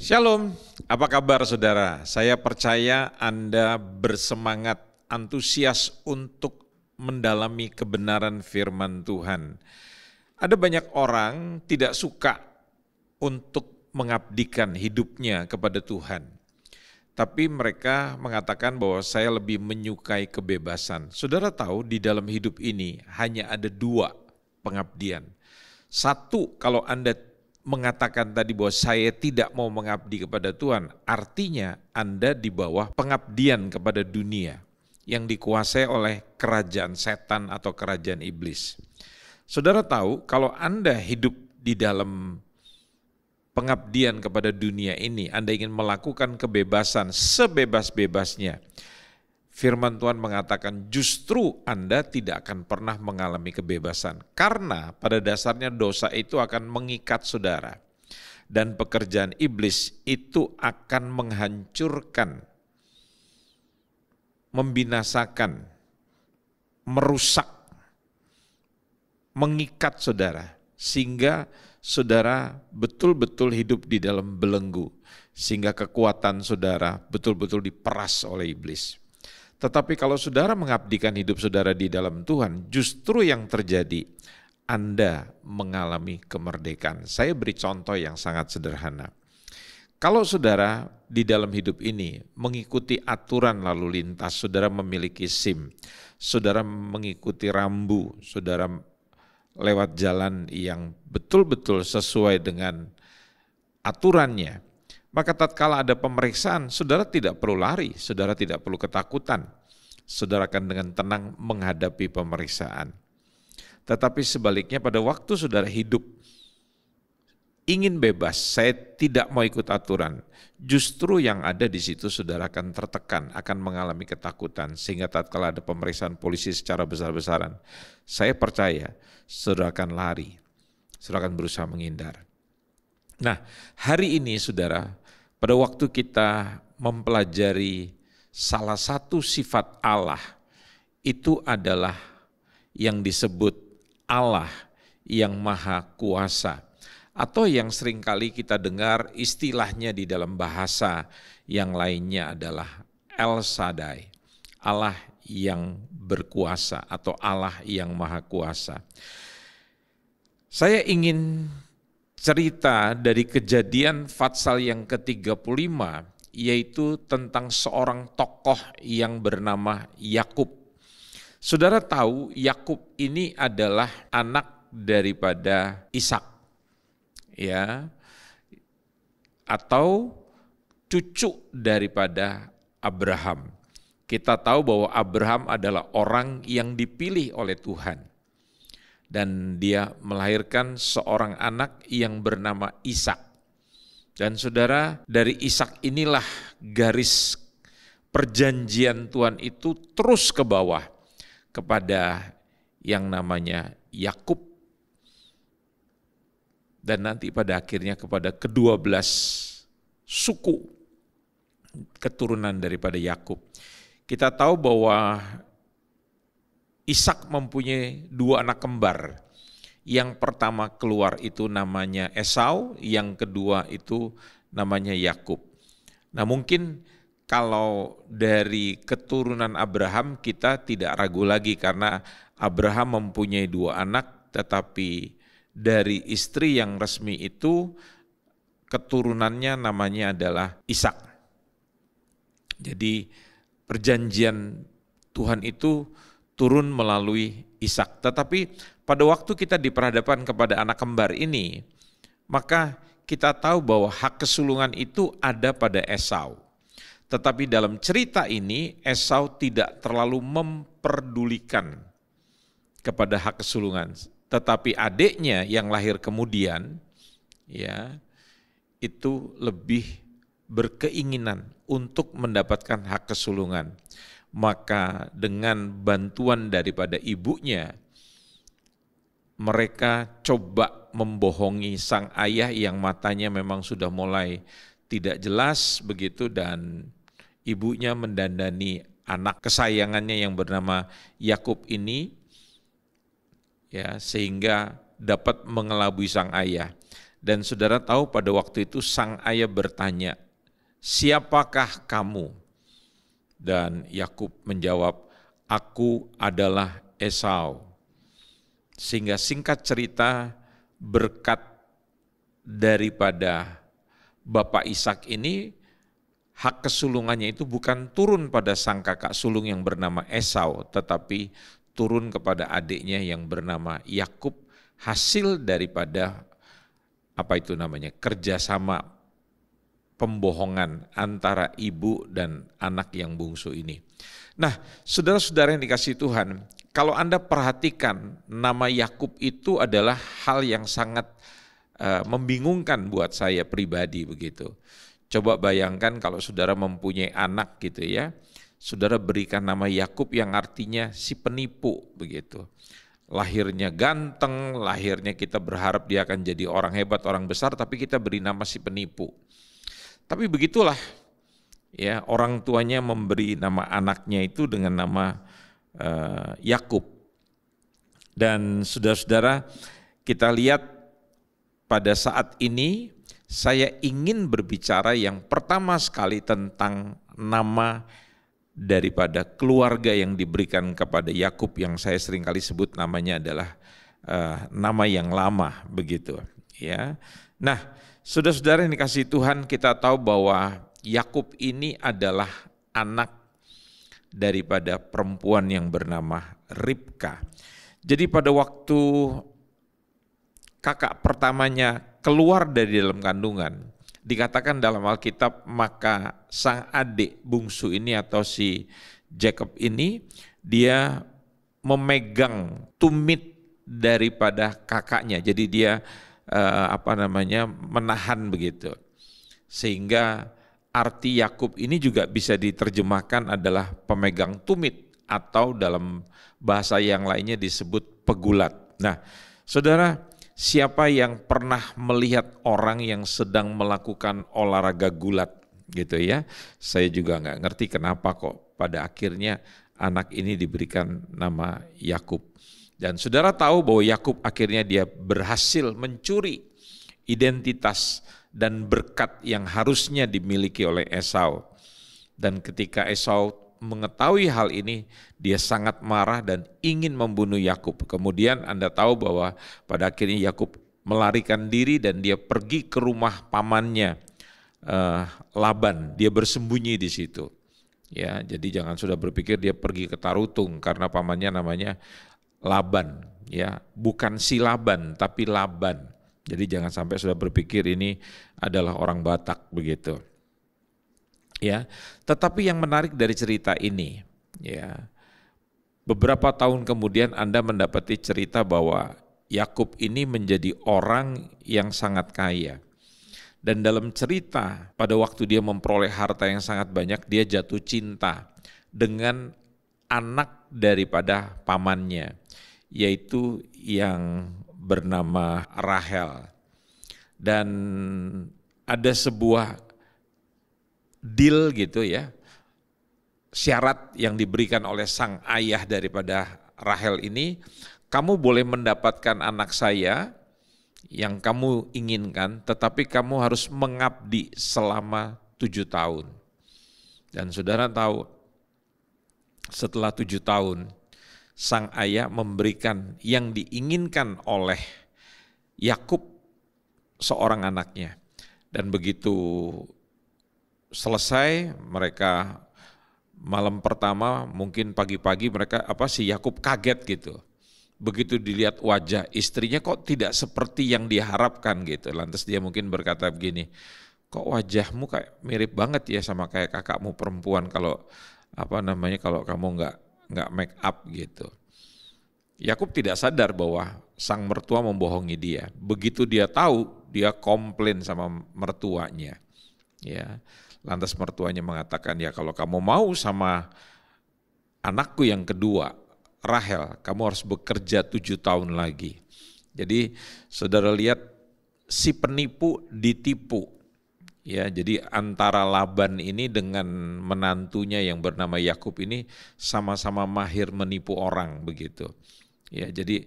Shalom, apa kabar saudara? Saya percaya Anda bersemangat, antusias untuk mendalami kebenaran firman Tuhan. Ada banyak orang tidak suka untuk mengabdikan hidupnya kepada Tuhan. Tapi mereka mengatakan bahwa saya lebih menyukai kebebasan. Saudara tahu di dalam hidup ini hanya ada dua pengabdian. Satu, kalau Anda mengatakan tadi bahwa saya tidak mau mengabdi kepada Tuhan, artinya Anda di bawah pengabdian kepada dunia yang dikuasai oleh kerajaan setan atau kerajaan iblis. Saudara tahu kalau Anda hidup di dalam pengabdian kepada dunia ini, Anda ingin melakukan kebebasan sebebas-bebasnya, firman Tuhan mengatakan justru Anda tidak akan pernah mengalami kebebasan. Karena pada dasarnya dosa itu akan mengikat saudara. Dan pekerjaan iblis itu akan menghancurkan, membinasakan, merusak, mengikat saudara. Sehingga saudara betul-betul hidup di dalam belenggu. Sehingga kekuatan saudara betul-betul diperas oleh iblis. Tetapi kalau saudara mengabdikan hidup saudara di dalam Tuhan, justru yang terjadi, Anda mengalami kemerdekaan. Saya beri contoh yang sangat sederhana. Kalau saudara di dalam hidup ini mengikuti aturan lalu lintas, saudara memiliki SIM, saudara mengikuti rambu, saudara lewat jalan yang betul-betul sesuai dengan aturannya, maka tatkala ada pemeriksaan, saudara tidak perlu lari, saudara tidak perlu ketakutan. Saudara akan dengan tenang menghadapi pemeriksaan. Tetapi sebaliknya pada waktu saudara hidup, ingin bebas, saya tidak mau ikut aturan. Justru yang ada di situ saudara akan tertekan, akan mengalami ketakutan. Sehingga tatkala ada pemeriksaan polisi secara besar-besaran, saya percaya saudara akan lari, saudara akan berusaha menghindar. Nah, hari ini saudara, pada waktu kita mempelajari salah satu sifat Allah, itu adalah yang disebut Allah yang Maha Kuasa, atau yang seringkali kita dengar istilahnya di dalam bahasa yang lainnya adalah El Shaddai, Allah yang berkuasa atau Allah yang Maha Kuasa. Saya ingin cerita dari Kejadian Fatsal yang ke-35, yaitu tentang seorang tokoh yang bernama Yakub. Saudara tahu Yakub ini adalah anak daripada Ishak, ya, atau cucu daripada Abraham. Kita tahu bahwa Abraham adalah orang yang dipilih oleh Tuhan. Dan dia melahirkan seorang anak yang bernama Ishak. Dan saudara, dari Ishak inilah garis perjanjian Tuhan itu terus ke bawah kepada yang namanya Yakub. Dan nanti pada akhirnya kepada ke-12 suku keturunan daripada Yakub. Kita tahu bahwa Ishak mempunyai dua anak kembar. Yang pertama keluar itu namanya Esau, yang kedua itu namanya Yakub. Nah, mungkin kalau dari keturunan Abraham kita tidak ragu lagi karena Abraham mempunyai dua anak, tetapi dari istri yang resmi itu keturunannya namanya adalah Ishak. Jadi perjanjian Tuhan itu turun melalui Ishak. Tetapi pada waktu kita diperhadapkan kepada anak kembar ini, maka kita tahu bahwa hak kesulungan itu ada pada Esau. Tetapi dalam cerita ini Esau tidak terlalu memperdulikan kepada hak kesulungan. Tetapi adiknya yang lahir kemudian, ya, itu lebih berkeinginan untuk mendapatkan hak kesulungan. Maka dengan bantuan daripada ibunya, mereka coba membohongi sang ayah yang matanya memang sudah mulai tidak jelas begitu, dan ibunya mendandani anak kesayangannya yang bernama Yakub ini, ya, sehingga dapat mengelabui sang ayah. Dan saudara tahu pada waktu itu sang ayah bertanya, siapakah kamu? Dan Yakub menjawab, aku adalah Esau. Sehingga singkat cerita, berkat daripada Bapak Ishak ini, hak kesulungannya itu bukan turun pada sang kakak sulung yang bernama Esau, tetapi turun kepada adiknya yang bernama Yakub, hasil daripada kerjasama pembohongan antara ibu dan anak yang bungsu ini. Nah, saudara-saudara yang dikasihi Tuhan, kalau Anda perhatikan nama Yakub itu adalah hal yang sangat membingungkan buat saya pribadi begitu. Coba bayangkan kalau saudara mempunyai anak gitu ya, saudara berikan nama Yakub yang artinya si penipu begitu. Lahirnya ganteng, lahirnya kita berharap dia akan jadi orang hebat, orang besar, tapi kita beri nama si penipu. Tapi begitulah ya, orang tuanya memberi nama anaknya itu dengan nama Yakub. Dan saudara-saudara, kita lihat pada saat ini saya ingin berbicara yang pertama sekali tentang nama daripada keluarga yang diberikan kepada Yakub, yang saya seringkali sebut namanya adalah nama yang lama begitu ya. Nah, saudara-saudara yang dikasihi Tuhan, kita tahu bahwa Yakub ini adalah anak daripada perempuan yang bernama Ribka. Jadi pada waktu kakak pertamanya keluar dari dalam kandungan, dikatakan dalam Alkitab, maka sang adik bungsu ini atau si Jacob ini, dia memegang tumit daripada kakaknya. Jadi dia menahan begitu. Sehingga arti Yakub ini juga bisa diterjemahkan adalah pemegang tumit, atau dalam bahasa yang lainnya disebut pegulat. Nah, saudara, siapa yang pernah melihat orang yang sedang melakukan olahraga gulat gitu ya? Saya juga nggak ngerti kenapa kok pada akhirnya anak ini diberikan nama Yakub. Dan saudara tahu bahwa Yakub akhirnya dia berhasil mencuri identitas dan berkat yang harusnya dimiliki oleh Esau. Dan ketika Esau mengetahui hal ini, dia sangat marah dan ingin membunuh Yakub. Kemudian Anda tahu bahwa pada akhirnya Yakub melarikan diri dan dia pergi ke rumah pamannya Laban. Dia bersembunyi di situ. Ya, jadi jangan sudah berpikir dia pergi ke Tarutung karena pamannya namanya Laban, ya, bukan si Laban tapi Laban. Jadi jangan sampai sudah berpikir ini adalah orang Batak begitu. Ya, tetapi yang menarik dari cerita ini, ya, beberapa tahun kemudian Anda mendapati cerita bahwa Yakub ini menjadi orang yang sangat kaya. Dan dalam cerita pada waktu dia memperoleh harta yang sangat banyak, dia jatuh cinta dengan anak daripada pamannya, yaitu yang bernama Rahel. Dan ada sebuah deal gitu ya, syarat yang diberikan oleh sang ayah daripada Rahel ini, kamu boleh mendapatkan anak saya yang kamu inginkan, tetapi kamu harus mengabdi selama 7 tahun. Dan saudara tahu, setelah 7 tahun, sang ayah memberikan yang diinginkan oleh Yakub seorang anaknya. Dan begitu selesai, mereka malam pertama, mungkin pagi-pagi mereka si Yakub kaget gitu. Begitu dilihat wajah istrinya kok tidak seperti yang diharapkan gitu. Lantas dia mungkin berkata begini, kok wajahmu kayak mirip banget ya sama kayak kakakmu perempuan kalau kalau kamu nggak make up gitu. Yakub tidak sadar bahwa sang mertua membohongi dia. Begitu dia tahu, dia komplain sama mertuanya. Ya, lantas mertuanya mengatakan, ya kalau kamu mau sama anakku yang kedua, Rahel, kamu harus bekerja 7 tahun lagi. Jadi saudara lihat, si penipu ditipu. Ya, jadi antara Laban ini dengan menantunya yang bernama Yakub ini sama-sama mahir menipu orang begitu. Ya, jadi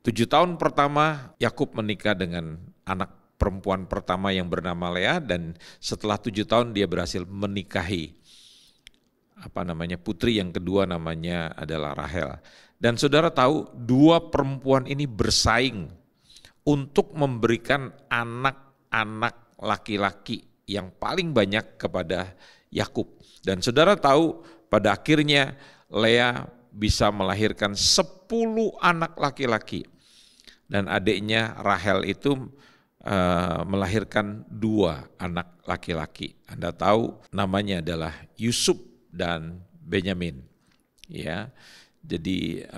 7 tahun pertama Yakub menikah dengan anak perempuan pertama yang bernama Lea, dan setelah 7 tahun dia berhasil menikahi putri yang kedua, namanya adalah Rahel. Dan saudara tahu, dua perempuan ini bersaing untuk memberikan anak-anak laki-laki yang paling banyak kepada Yakub. Dan saudara tahu, pada akhirnya Lea bisa melahirkan 10 anak laki-laki. Dan adiknya Rahel itu melahirkan 2 anak laki-laki. Anda tahu namanya adalah Yusuf dan Benyamin. Ya, jadi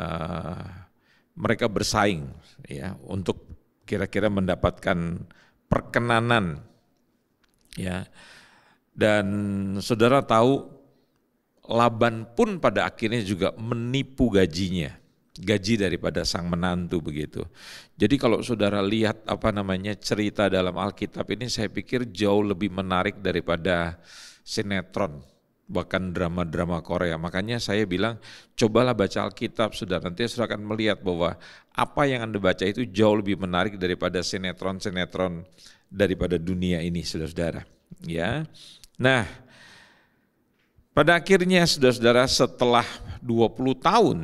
mereka bersaing ya untuk kira-kira mendapatkan perkenanan. Ya, dan saudara tahu, Laban pun pada akhirnya juga menipu gaji daripada sang menantu begitu. Jadi kalau saudara lihat cerita dalam Alkitab ini, saya pikir jauh lebih menarik daripada sinetron, bahkan drama-drama Korea. Makanya saya bilang, cobalah baca Alkitab, saudara, nanti saudara akan melihat bahwa apa yang Anda baca itu jauh lebih menarik daripada sinetron-sinetron daripada dunia ini, saudara-saudara. Ya, nah, pada akhirnya saudara-saudara, setelah 20 tahun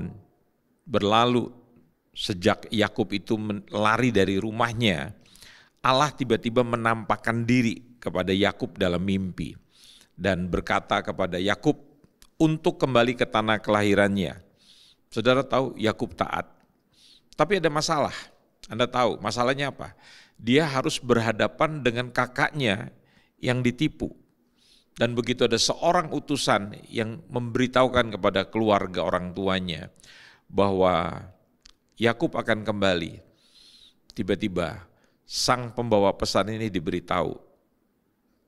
berlalu sejak Yakub itu lari dari rumahnya, Allah tiba-tiba menampakkan diri kepada Yakub dalam mimpi dan berkata kepada Yakub untuk kembali ke tanah kelahirannya. Saudara tahu, Yakub taat. Tapi ada masalah. Anda tahu masalahnya apa? Dia harus berhadapan dengan kakaknya yang ditipu. Dan begitu ada seorang utusan yang memberitahukan kepada keluarga orang tuanya bahwa Yakub akan kembali. Tiba-tiba sang pembawa pesan ini diberitahu.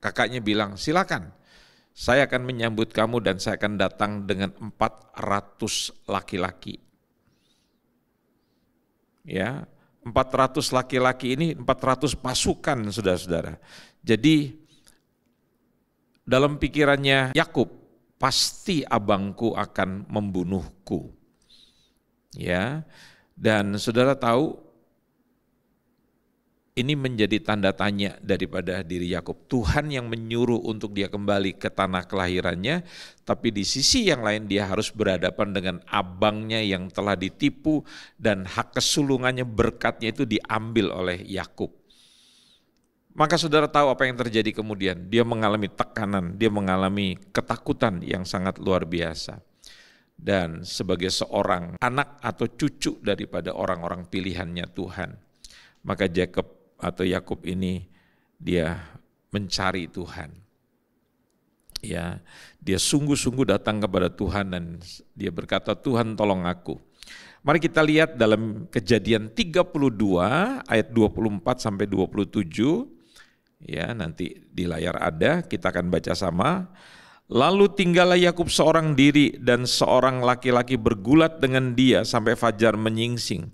Kakaknya bilang, silakan, saya akan menyambut kamu dan saya akan datang dengan 400 laki-laki. Ya, 400 laki-laki ini 400 pasukan, saudara-saudara. Jadi dalam pikirannya Yakub, pasti abangku akan membunuhku. Ya, dan saudara tahu, ini menjadi tanda tanya daripada diri Yakub. Tuhan yang menyuruh untuk dia kembali ke tanah kelahirannya, tapi di sisi yang lain dia harus berhadapan dengan abangnya yang telah ditipu dan hak kesulungannya, berkatnya itu diambil oleh Yakub. Maka saudara tahu apa yang terjadi kemudian. Dia mengalami tekanan, dia mengalami ketakutan yang sangat luar biasa. Dan sebagai seorang anak atau cucu daripada orang-orang pilihannya Tuhan, maka Yakub ini dia mencari Tuhan. Ya, dia sungguh-sungguh datang kepada Tuhan dan dia berkata, Tuhan tolong aku. Mari kita lihat dalam Kejadian 32 ayat 24 sampai 27. Ya, nanti di layar ada, kita akan baca sama. Lalu tinggallah Yakub seorang diri dan seorang laki-laki bergulat dengan dia sampai fajar menyingsing.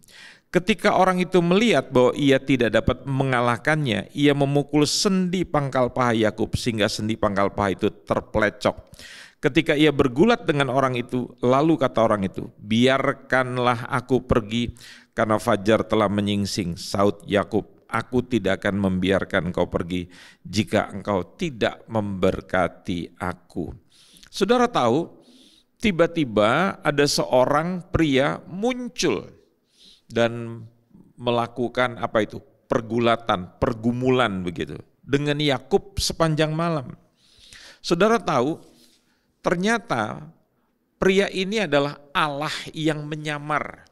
Ketika orang itu melihat bahwa ia tidak dapat mengalahkannya, ia memukul sendi pangkal paha Yakub sehingga sendi pangkal paha itu terpelecok. Ketika ia bergulat dengan orang itu, lalu kata orang itu, biarkanlah aku pergi karena fajar telah menyingsing. Saud Yakub, aku tidak akan membiarkan engkau pergi jika engkau tidak memberkati aku. Saudara tahu, tiba-tiba ada seorang pria muncul dan melakukan pergumulan begitu dengan Yakub sepanjang malam. Saudara tahu, ternyata pria ini adalah Allah yang menyamar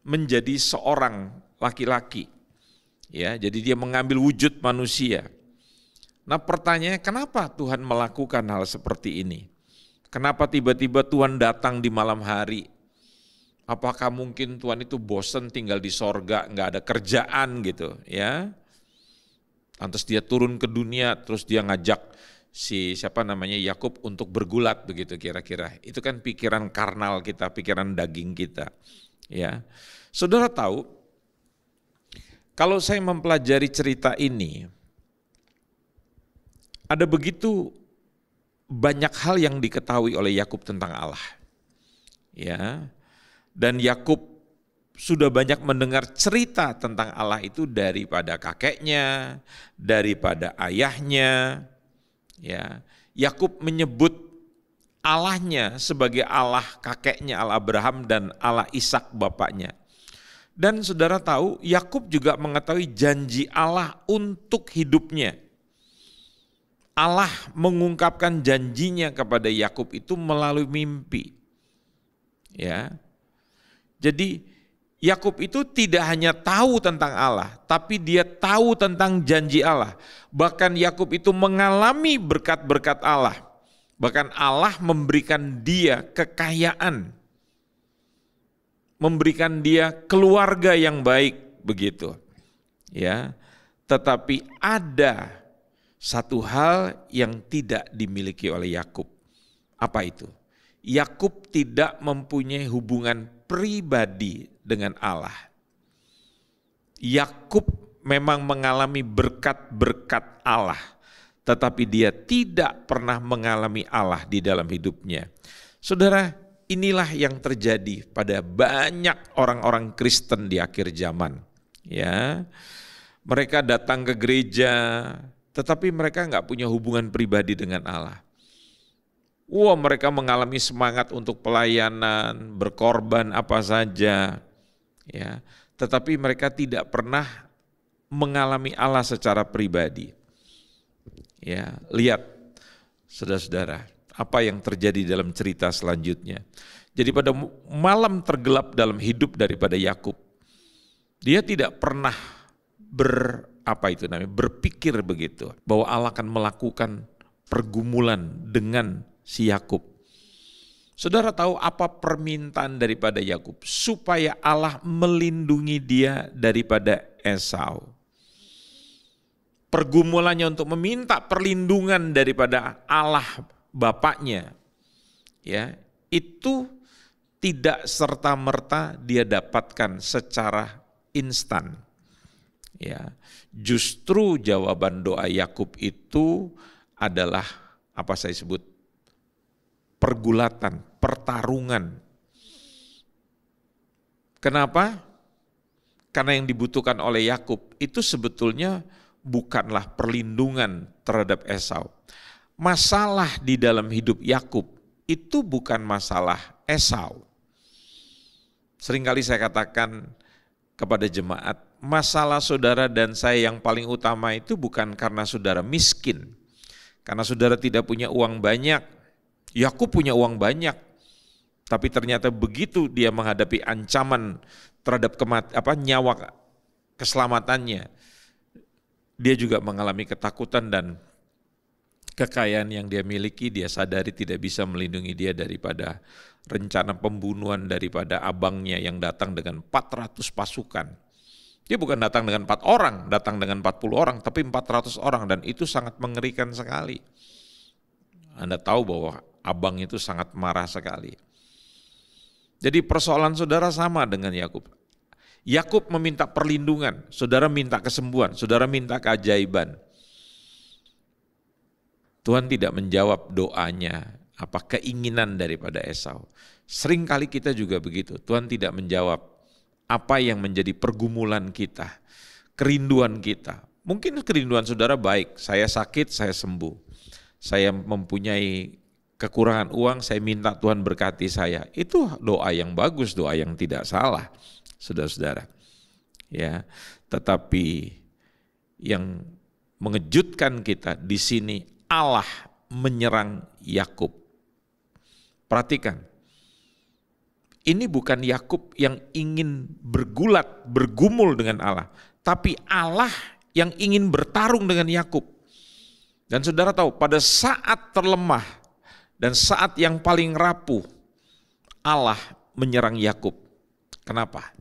menjadi seorang laki-laki. Ya, jadi dia mengambil wujud manusia. Nah, pertanyaannya, kenapa Tuhan melakukan hal seperti ini? Kenapa tiba-tiba Tuhan datang di malam hari? Apakah mungkin Tuhan itu bosan tinggal di sorga, nggak ada kerjaan gitu, ya? Lantas dia turun ke dunia, terus dia ngajak Yakub untuk bergulat begitu kira-kira. Itu kan pikiran karnal kita, pikiran daging kita, ya. Saudara tahu, kalau saya mempelajari cerita ini, ada begitu banyak hal yang diketahui oleh Yakub tentang Allah. Ya. Dan Yakub sudah banyak mendengar cerita tentang Allah itu daripada kakeknya, daripada ayahnya. Ya, Yakub menyebut Allahnya sebagai Allah kakeknya, Allah Abraham dan Allah Ishak bapaknya. Dan saudara tahu, Yakub juga mengetahui janji Allah untuk hidupnya. Allah mengungkapkan janjinya kepada Yakub itu melalui mimpi. Ya. Jadi Yakub itu tidak hanya tahu tentang Allah, tapi dia tahu tentang janji Allah. Bahkan Yakub itu mengalami berkat-berkat Allah. Bahkan Allah memberikan dia kekayaan, memberikan dia keluarga yang baik, begitu. Ya. Tetapi ada satu hal yang tidak dimiliki oleh Yakub. Apa itu? Yakub tidak mempunyai hubungan pribadi dengan Allah. Yakub memang mengalami berkat-berkat Allah, tetapi dia tidak pernah mengalami Allah di dalam hidupnya. Saudara, inilah yang terjadi pada banyak orang-orang Kristen di akhir zaman. Ya, mereka datang ke gereja, tetapi mereka nggak punya hubungan pribadi dengan Allah. Wah, mereka mengalami semangat untuk pelayanan, berkorban apa saja, ya. Tetapi mereka tidak pernah mengalami Allah secara pribadi. Ya, lihat, saudara-saudara, apa yang terjadi dalam cerita selanjutnya. Jadi pada malam tergelap dalam hidup daripada Yakub, dia tidak pernah berpikir begitu, bahwa Allah akan melakukan pergumulan dengan si Yakub. Saudara tahu apa permintaan daripada Yakub? Supaya Allah melindungi dia daripada Esau. Pergumulannya untuk meminta perlindungan daripada Allah bapaknya, ya, itu tidak serta-merta dia dapatkan secara instan. Ya, justru jawaban doa Yakub itu adalah apa saya sebut pergulatan, pertarungan. Kenapa? Karena yang dibutuhkan oleh Yakub itu sebetulnya bukanlah perlindungan terhadap Esau. Masalah di dalam hidup Yakub itu bukan masalah Esau. Seringkali saya katakan kepada jemaat, masalah saudara dan saya yang paling utama itu bukan karena saudara miskin, karena saudara tidak punya uang banyak. Yakub punya uang banyak, tapi ternyata begitu dia menghadapi ancaman terhadap nyawa keselamatannya, dia juga mengalami ketakutan dan kekayaan yang dia miliki, dia sadari tidak bisa melindungi dia daripada rencana pembunuhan daripada abangnya yang datang dengan 400 pasukan. Dia bukan datang dengan 4 orang, datang dengan 40 orang, tapi 400 orang, dan itu sangat mengerikan sekali. Anda tahu bahwa abang itu sangat marah sekali. Jadi persoalan saudara sama dengan Yakub. Yakub meminta perlindungan, saudara minta kesembuhan, saudara minta keajaiban. Tuhan tidak menjawab doanya, keinginan daripada Esau. Seringkali kita juga begitu, Tuhan tidak menjawab apa yang menjadi pergumulan kita, kerinduan kita. Mungkin kerinduan saudara baik, saya sakit, saya sembuh. Saya mempunyai kekurangan uang, saya minta Tuhan berkati saya. Itu doa yang bagus, doa yang tidak salah, saudara-saudara. Ya, tetapi yang mengejutkan kita di sini, Allah menyerang Yakub. Perhatikan, ini bukan Yakub yang ingin bergumul dengan Allah, tapi Allah yang ingin bertarung dengan Yakub. Dan saudara tahu, pada saat terlemah dan saat yang paling rapuh, Allah menyerang Yakub. Kenapa?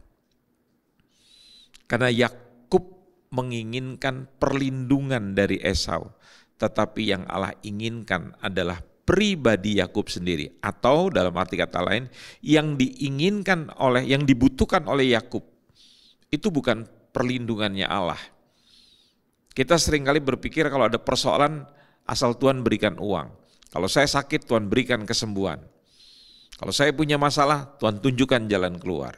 Karena Yakub menginginkan perlindungan dari Esau, tetapi yang Allah inginkan adalah pribadi Yakub sendiri, atau dalam arti kata lain, yang dibutuhkan oleh Yakub itu bukan perlindungannya Allah. Kita seringkali berpikir kalau ada persoalan asal Tuhan berikan uang. Kalau saya sakit, Tuhan berikan kesembuhan. Kalau saya punya masalah, Tuhan tunjukkan jalan keluar.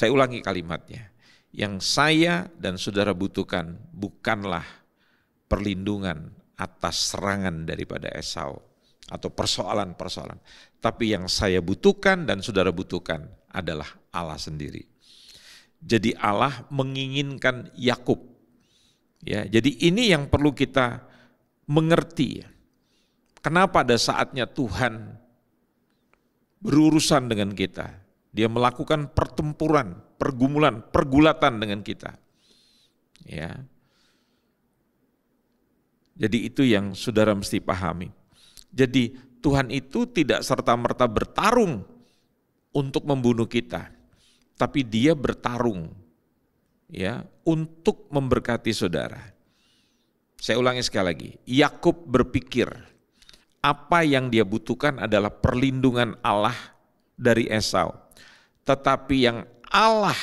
Saya ulangi kalimatnya. Yang saya dan saudara butuhkan bukanlah perlindungan atas serangan daripada Esau atau persoalan-persoalan. Tapi yang saya butuhkan dan saudara butuhkan adalah Allah sendiri. Jadi Allah menginginkan Yakub. Ya, jadi ini yang perlu kita mengerti. Kenapa pada saatnya Tuhan berurusan dengan kita. Dia melakukan pertempuran, pergumulan, pergulatan dengan kita. Ya. Jadi itu yang saudara mesti pahami. Jadi Tuhan itu tidak serta-merta bertarung untuk membunuh kita, tapi Dia bertarung ya untuk memberkati saudara. Saya ulangi sekali lagi, Yakub berpikir apa yang dia butuhkan adalah perlindungan Allah dari Esau. Tetapi yang Allah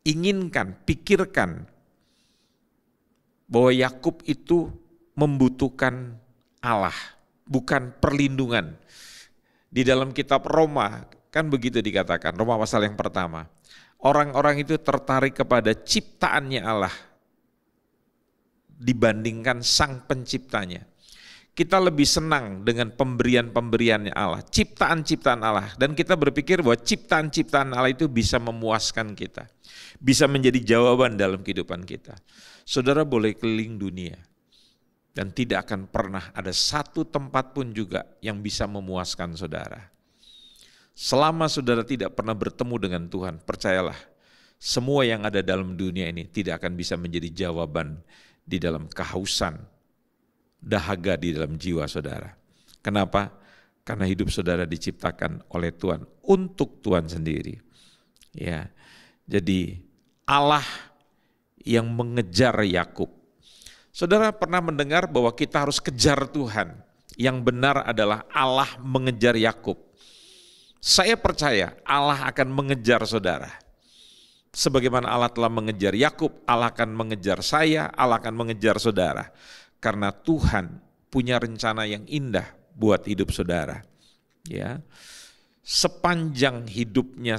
inginkan, pikirkan bahwa Yakub itu membutuhkan Allah, bukan perlindungan. Di dalam kitab Roma kan begitu dikatakan, Roma pasal yang pertama. Orang-orang itu tertarik kepada ciptaannya Allah dibandingkan sang penciptanya. Kita lebih senang dengan pemberian-pemberiannya Allah, ciptaan-ciptaan Allah. Dan kita berpikir bahwa ciptaan-ciptaan Allah itu bisa memuaskan kita. Bisa menjadi jawaban dalam kehidupan kita. Saudara boleh keliling dunia. Dan tidak akan pernah ada satu tempat pun juga yang bisa memuaskan saudara. Selama saudara tidak pernah bertemu dengan Tuhan, percayalah, semua yang ada dalam dunia ini tidak akan bisa menjadi jawaban di dalam kehausan, dahaga di dalam jiwa saudara. Kenapa? Karena hidup saudara diciptakan oleh Tuhan untuk Tuhan sendiri. Ya, jadi Allah yang mengejar Yakub. Saudara pernah mendengar bahwa kita harus kejar Tuhan. Yang benar adalah Allah mengejar Yakub. Saya percaya Allah akan mengejar saudara. Sebagaimana Allah telah mengejar Yakub, Allah akan mengejar saya, Allah akan mengejar saudara. Karena Tuhan punya rencana yang indah buat hidup saudara. Ya, sepanjang hidupnya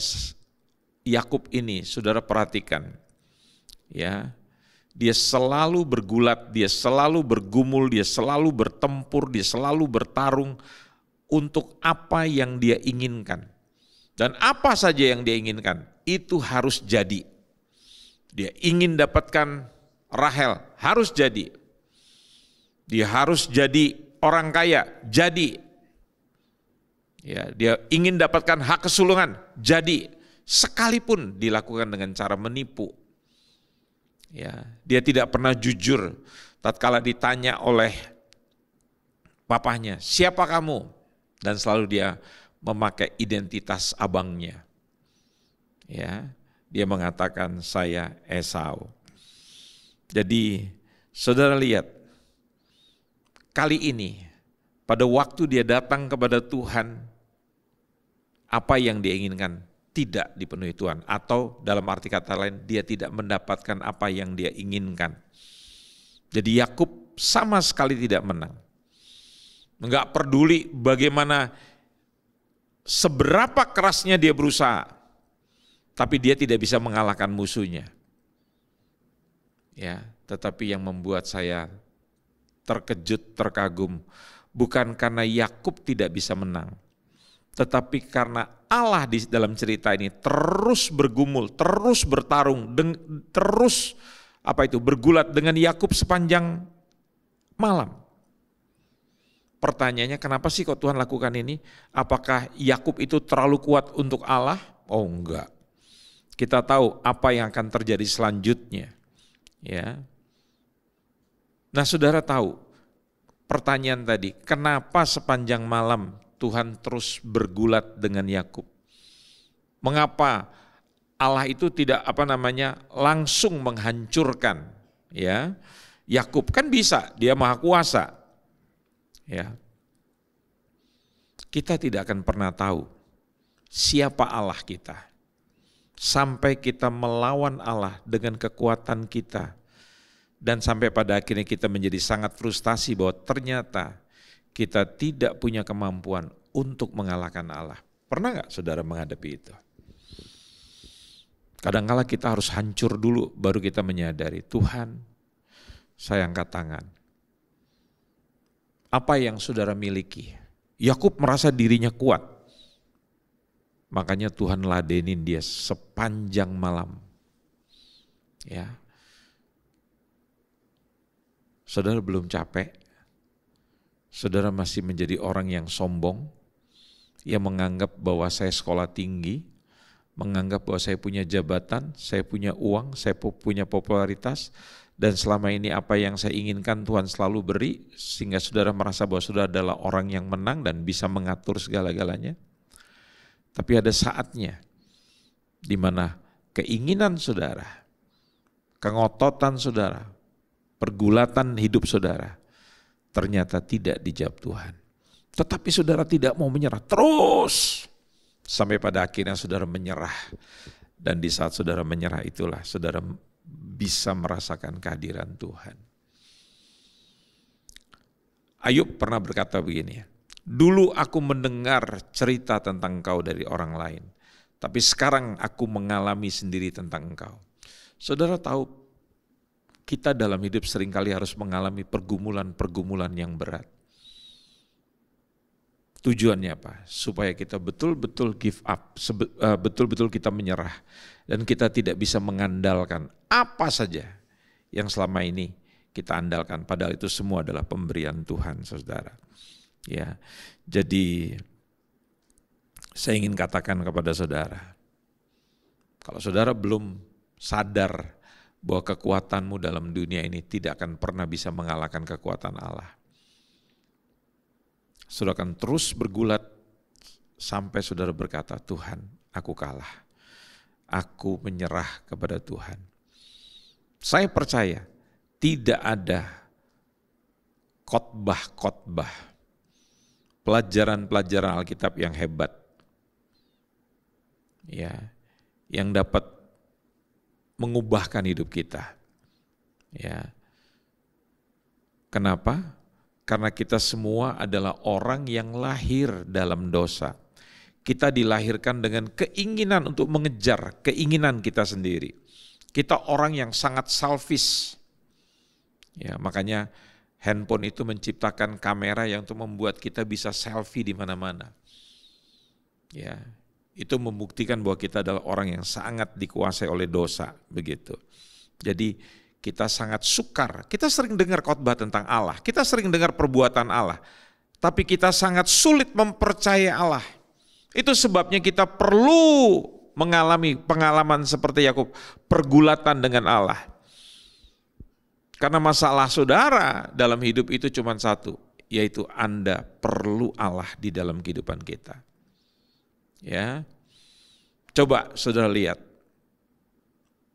Yakub ini, saudara perhatikan, ya, dia selalu bergulat, dia selalu bergumul, dia selalu bertempur, dia selalu bertarung untuk apa yang dia inginkan. Dan apa saja yang dia inginkan, itu harus jadi. Dia ingin dapatkan Rahel, harus jadi. Dia harus jadi orang kaya, jadi. Ya, dia ingin dapatkan hak kesulungan, jadi. Sekalipun dilakukan dengan cara menipu. Ya, dia tidak pernah jujur tatkala ditanya oleh papahnya, siapa kamu? Dan selalu dia memakai identitas abangnya. Ya, dia mengatakan saya Esau. Jadi saudara lihat, kali ini pada waktu dia datang kepada Tuhan, apa yang dia inginkan tidak dipenuhi Tuhan, atau dalam arti kata lain dia tidak mendapatkan apa yang dia inginkan. Jadi Yakub sama sekali tidak menang. Enggak peduli bagaimana seberapa kerasnya dia berusaha, tapi dia tidak bisa mengalahkan musuhnya. Ya, tetapi yang membuat saya terkejut, terkagum, bukan karena Yakub tidak bisa menang, tetapi karena Allah di dalam cerita ini terus bergumul, terus bertarung, terus bergulat dengan Yakub sepanjang malam. Pertanyaannya, kenapa sih kok Tuhan lakukan ini? Apakah Yakub itu terlalu kuat untuk Allah? Oh enggak. Kita tahu apa yang akan terjadi selanjutnya. Ya. Nah, saudara tahu pertanyaan tadi, kenapa sepanjang malam Tuhan terus bergulat dengan Yakub? Mengapa Allah itu tidak langsung menghancurkan ya Yakub? Kan bisa, dia maha kuasa. Ya. Kita tidak akan pernah tahu siapa Allah kita sampai kita melawan Allah dengan kekuatan kita, dan sampai pada akhirnya kita menjadi sangat frustasi bahwa ternyata kita tidak punya kemampuan untuk mengalahkan Allah. Pernah nggak saudara menghadapi itu? Kadang-kala kita harus hancur dulu baru kita menyadari, Tuhan, saya angkat tangan. Apa yang saudara miliki? Yakub merasa dirinya kuat. Makanya Tuhan ladenin dia sepanjang malam. Ya. Saudara belum capek? Saudara masih menjadi orang yang sombong, yang menganggap bahwa saya sekolah tinggi, menganggap bahwa saya punya jabatan, saya punya uang, saya punya popularitas, dan selama ini apa yang saya inginkan Tuhan selalu beri, sehingga saudara merasa bahwa saudara adalah orang yang menang dan bisa mengatur segala-galanya. Tapi ada saatnya di mana keinginan saudara, kengototan saudara, pergulatan hidup saudara, ternyata tidak dijawab Tuhan. Tetapi saudara tidak mau menyerah, terus sampai pada akhirnya saudara menyerah. Dan di saat saudara menyerah itulah saudara bisa merasakan kehadiran Tuhan. Ayub pernah berkata begini, dulu aku mendengar cerita tentang engkau dari orang lain, tapi sekarang aku mengalami sendiri tentang engkau. Saudara tahu, kita dalam hidup seringkali harus mengalami pergumulan-pergumulan yang berat. Tujuannya apa? Supaya kita betul-betul give up, betul-betul kita menyerah, dan kita tidak bisa mengandalkan apa saja yang selama ini kita andalkan, padahal itu semua adalah pemberian Tuhan, saudara. Ya, jadi saya ingin katakan kepada saudara, kalau saudara belum sadar bahwa kekuatanmu dalam dunia ini tidak akan pernah bisa mengalahkan kekuatan Allah, saudara akan terus bergulat sampai saudara berkata, Tuhan, aku kalah, aku menyerah kepada Tuhan. Saya percaya tidak ada khotbah-khotbah, pelajaran-pelajaran Alkitab yang hebat, ya, yang dapat mengubahkan hidup kita. Ya. Kenapa? Karena kita semua adalah orang yang lahir dalam dosa. Kita dilahirkan dengan keinginan untuk mengejar keinginan kita sendiri. Kita orang yang sangat selfish. Ya, makanya handphone itu menciptakan kamera yang untuk membuat kita bisa selfie di mana-mana. Ya, itu membuktikan bahwa kita adalah orang yang sangat dikuasai oleh dosa, begitu. Jadi kita sangat sukar. Kita sering dengar khotbah tentang Allah, kita sering dengar perbuatan Allah, tapi kita sangat sulit mempercayai Allah. Itu sebabnya kita perlu mengalami pengalaman seperti Yakub, pergulatan dengan Allah. Karena masalah saudara dalam hidup itu cuma satu, yaitu Anda perlu Allah di dalam kehidupan kita. Ya, coba saudara lihat,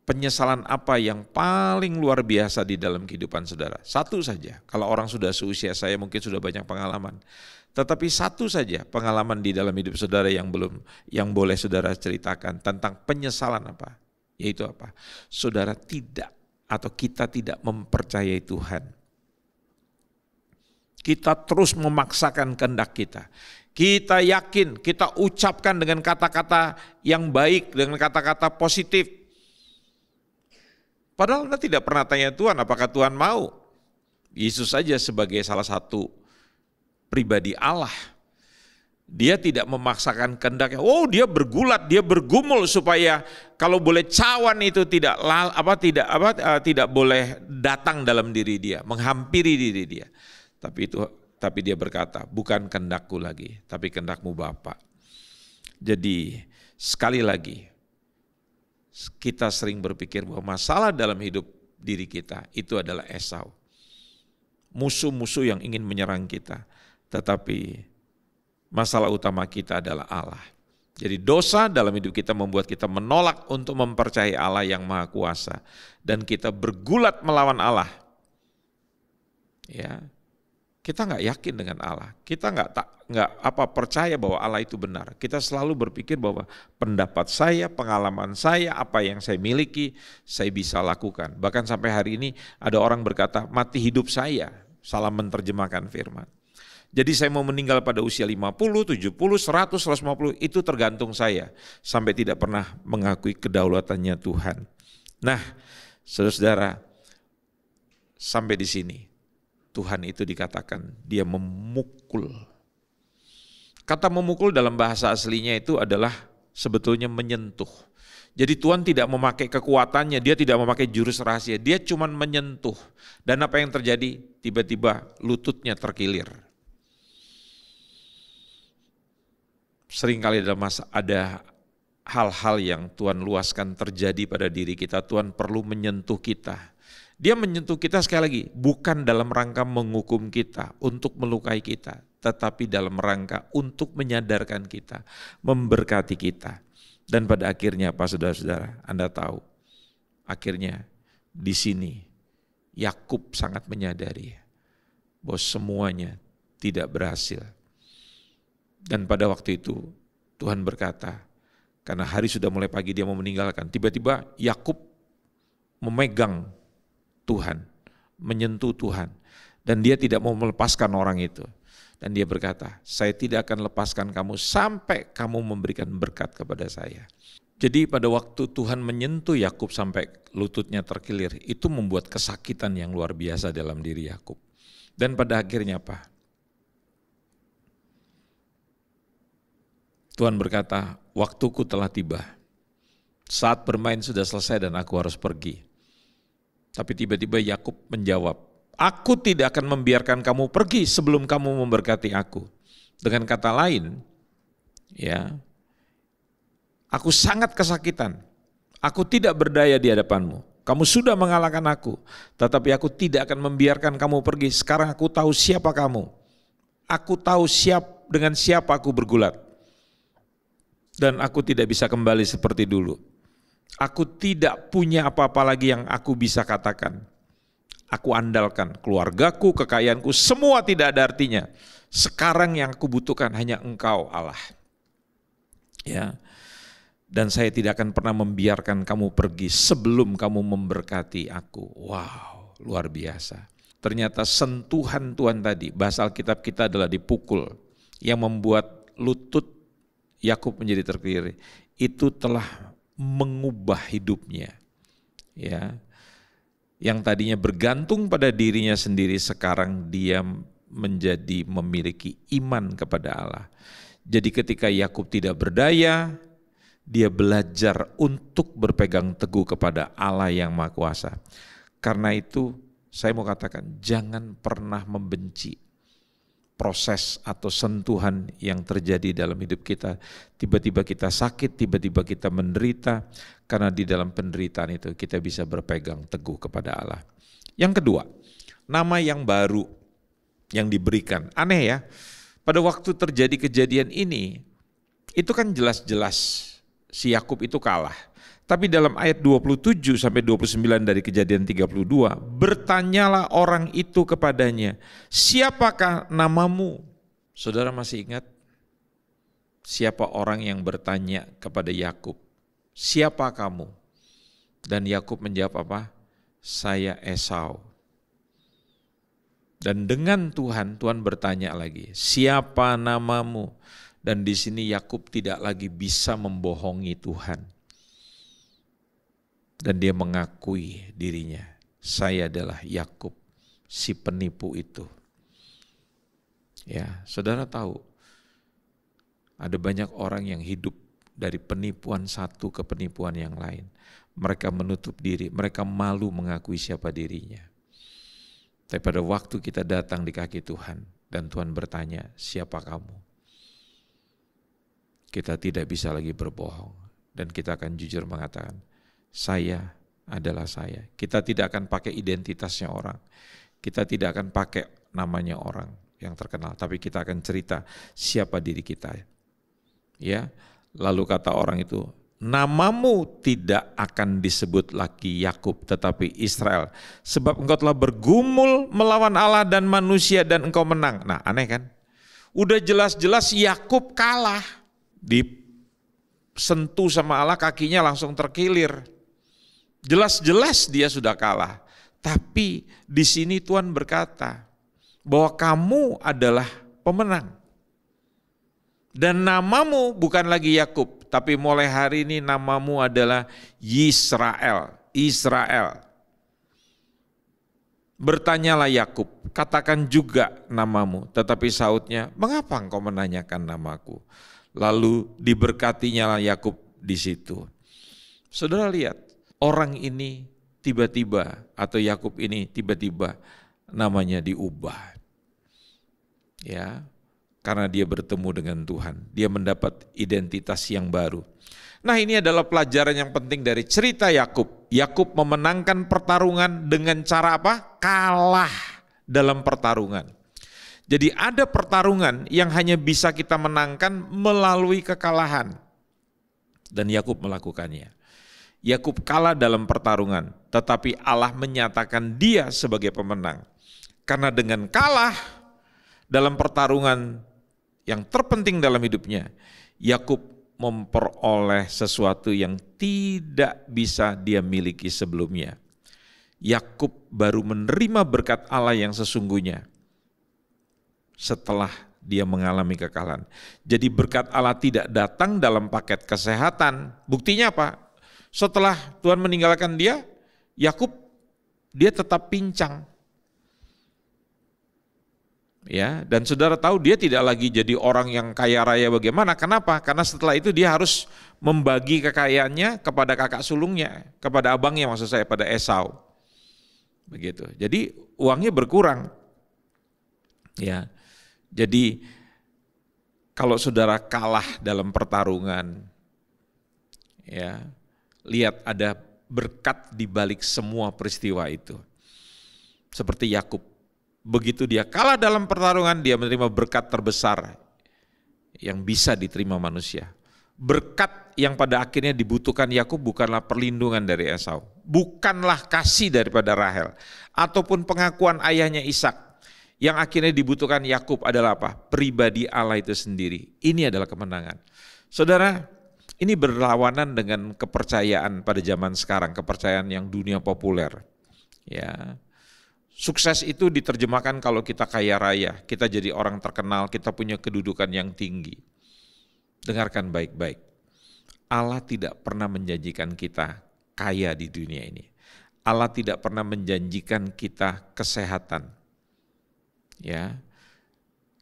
penyesalan apa yang paling luar biasa di dalam kehidupan saudara? Satu saja, kalau orang sudah seusia saya mungkin sudah banyak pengalaman. Tetapi satu saja pengalaman di dalam hidup saudara yang boleh saudara ceritakan tentang penyesalan apa? Yaitu apa? Saudara tidak atau kita tidak mempercayai Tuhan. Kita terus memaksakan kehendak kita. Kita yakin, kita ucapkan dengan kata-kata yang baik, dengan kata-kata positif. Padahal Anda tidak pernah tanya Tuhan, apakah Tuhan mau? Yesus saja sebagai salah satu pribadi Allah, dia tidak memaksakan kehendaknya. Oh, dia bergulat, dia bergumul supaya kalau boleh cawan itu tidak boleh datang dalam diri dia, menghampiri diri dia. Tapi dia berkata, bukan kehendakku lagi, tapi kehendakmu Bapa. Jadi sekali lagi, kita sering berpikir bahwa masalah dalam hidup diri kita itu adalah Esau, musuh-musuh yang ingin menyerang kita. Tetapi masalah utama kita adalah Allah. Jadi dosa dalam hidup kita membuat kita menolak untuk mempercayai Allah yang Maha Kuasa, dan kita bergulat melawan Allah. Ya, kita nggak yakin dengan Allah. Kita nggak percaya bahwa Allah itu benar. Kita selalu berpikir bahwa pendapat saya, pengalaman saya, apa yang saya miliki, saya bisa lakukan. Bahkan sampai hari ini ada orang berkata, mati hidup saya, salah menerjemahkan firman. Jadi saya mau meninggal pada usia 50, 70, 100, 150, itu tergantung saya. Sampai tidak pernah mengakui kedaulatannya Tuhan. Nah, saudara-saudara, sampai di sini Tuhan itu dikatakan dia memukul. Kata memukul dalam bahasa aslinya itu adalah sebetulnya menyentuh. Jadi Tuhan tidak memakai kekuatannya, dia tidak memakai jurus rahasia, dia cuma menyentuh. Dan apa yang terjadi? Tiba-tiba lututnya terkilir. Seringkali dalam masa ada hal-hal yang Tuhan luaskan terjadi pada diri kita, Tuhan perlu menyentuh kita. Dia menyentuh kita sekali lagi, bukan dalam rangka menghukum kita, untuk melukai kita, tetapi dalam rangka untuk menyadarkan kita, memberkati kita. Dan pada akhirnya apa saudara-saudara, Anda tahu, akhirnya di sini Yakub sangat menyadari bahwa semuanya tidak berhasil. Dan pada waktu itu Tuhan berkata, karena hari sudah mulai pagi dia mau meninggalkan, tiba-tiba Yakub memegang Tuhan, menyentuh Tuhan, dan dia tidak mau melepaskan orang itu. Dan dia berkata, saya tidak akan lepaskan kamu sampai kamu memberikan berkat kepada saya. Jadi pada waktu Tuhan menyentuh Yakub sampai lututnya terkilir, itu membuat kesakitan yang luar biasa dalam diri Yakub. Dan pada akhirnya apa? Tuhan berkata, waktuku telah tiba. Saat bermain sudah selesai dan aku harus pergi. Tapi tiba-tiba Yakub menjawab, aku tidak akan membiarkan kamu pergi sebelum kamu memberkati aku. Dengan kata lain, ya, aku sangat kesakitan. Aku tidak berdaya di hadapanmu. Kamu sudah mengalahkan aku, tetapi aku tidak akan membiarkan kamu pergi. Sekarang aku tahu siapa kamu. Aku tahu dengan siapa aku bergulat. Dan aku tidak bisa kembali seperti dulu. Aku tidak punya apa-apa lagi yang aku bisa katakan. Aku andalkan keluargaku, kekayaanku, semua tidak ada artinya. Sekarang yang aku butuhkan hanya Engkau Allah. Ya. Dan saya tidak akan pernah membiarkan kamu pergi sebelum kamu memberkati aku. Wow, luar biasa. Ternyata sentuhan Tuhan tadi, bahasa Alkitab kita adalah dipukul, yang membuat lutut Yakub menjadi terkilir, itu telah mengubah hidupnya. Ya. Yang tadinya bergantung pada dirinya sendiri, sekarang dia menjadi memiliki iman kepada Allah. Jadi ketika Yakub tidak berdaya, dia belajar untuk berpegang teguh kepada Allah yang Maha Kuasa. Karena itu saya mau katakan, jangan pernah membenci proses atau sentuhan yang terjadi dalam hidup kita. Tiba-tiba kita sakit, tiba-tiba kita menderita, karena di dalam penderitaan itu kita bisa berpegang teguh kepada Allah. Yang kedua, nama yang baru yang diberikan. Aneh ya, pada waktu terjadi kejadian ini, itu kan jelas-jelas si Yakub itu kalah. Tapi dalam ayat 27 sampai 29 dari Kejadian 32, bertanyalah orang itu kepadanya, siapakah namamu? Saudara masih ingat siapa orang yang bertanya kepada Yakub, siapa kamu? Dan Yakub menjawab apa? Saya Esau. Dan dengan Tuhan bertanya lagi, siapa namamu? Dan di sini Yakub tidak lagi bisa membohongi Tuhan. Dan dia mengakui dirinya, saya adalah Yakub, si penipu itu. Ya, saudara tahu, ada banyak orang yang hidup dari penipuan satu ke penipuan yang lain. Mereka menutup diri, mereka malu mengakui siapa dirinya. Tapi pada waktu kita datang di kaki Tuhan, dan Tuhan bertanya, siapa kamu? Kita tidak bisa lagi berbohong, dan kita akan jujur mengatakan, saya adalah saya. Kita tidak akan pakai identitasnya orang. Kita tidak akan pakai namanya orang yang terkenal, tapi kita akan cerita siapa diri kita. Ya, lalu kata orang itu, namamu tidak akan disebut lagi Yakub, tetapi Israel, sebab engkau telah bergumul melawan Allah dan manusia dan engkau menang. Nah, aneh kan? Udah jelas-jelas Yakub kalah, disentuh sama Allah, kakinya langsung terkilir. Jelas-jelas dia sudah kalah. Tapi di sini Tuhan berkata bahwa kamu adalah pemenang. Dan namamu bukan lagi Yakub, tapi mulai hari ini namamu adalah Yisrael. Israel. Bertanyalah Yakub, katakan juga namamu. Tetapi sautnya, mengapa engkau menanyakan namaku? Lalu diberkatinya Yakub di situ. Saudara lihat, orang ini tiba-tiba atau Yakub ini tiba-tiba namanya diubah. Ya, karena dia bertemu dengan Tuhan, dia mendapat identitas yang baru. Nah, ini adalah pelajaran yang penting dari cerita Yakub. Yakub memenangkan pertarungan dengan cara apa? Kalah dalam pertarungan. Jadi ada pertarungan yang hanya bisa kita menangkan melalui kekalahan. Dan Yakub melakukannya. Yakub kalah dalam pertarungan, tetapi Allah menyatakan dia sebagai pemenang. Karena dengan kalah dalam pertarungan yang terpenting dalam hidupnya, Yakub memperoleh sesuatu yang tidak bisa dia miliki sebelumnya. Yakub baru menerima berkat Allah yang sesungguhnya setelah dia mengalami kekalahan. Jadi berkat Allah tidak datang dalam paket kesehatan. Buktinya apa? Setelah Tuhan meninggalkan dia, Yakub dia tetap pincang. Ya, dan saudara tahu dia tidak lagi jadi orang yang kaya raya bagaimana. Kenapa? Karena setelah itu dia harus membagi kekayaannya kepada kakak sulungnya, kepada abangnya maksud saya, pada Esau. Begitu. Jadi uangnya berkurang. Ya. Jadi kalau saudara kalah dalam pertarungan, ya, lihat ada berkat di balik semua peristiwa itu. Seperti Yakub. Begitu dia kalah dalam pertarungan, dia menerima berkat terbesar yang bisa diterima manusia. Berkat yang pada akhirnya dibutuhkan Yakub bukanlah perlindungan dari Esau, bukanlah kasih daripada Rahel, ataupun pengakuan ayahnya Ishak. Yang akhirnya dibutuhkan Yakub adalah apa? Pribadi Allah itu sendiri. Ini adalah kemenangan. Saudara, ini berlawanan dengan kepercayaan pada zaman sekarang, kepercayaan yang dunia populer. Ya. Sukses itu diterjemahkan kalau kita kaya raya, kita jadi orang terkenal, kita punya kedudukan yang tinggi. Dengarkan baik-baik. Allah tidak pernah menjanjikan kita kaya di dunia ini. Allah tidak pernah menjanjikan kita kesehatan. Ya.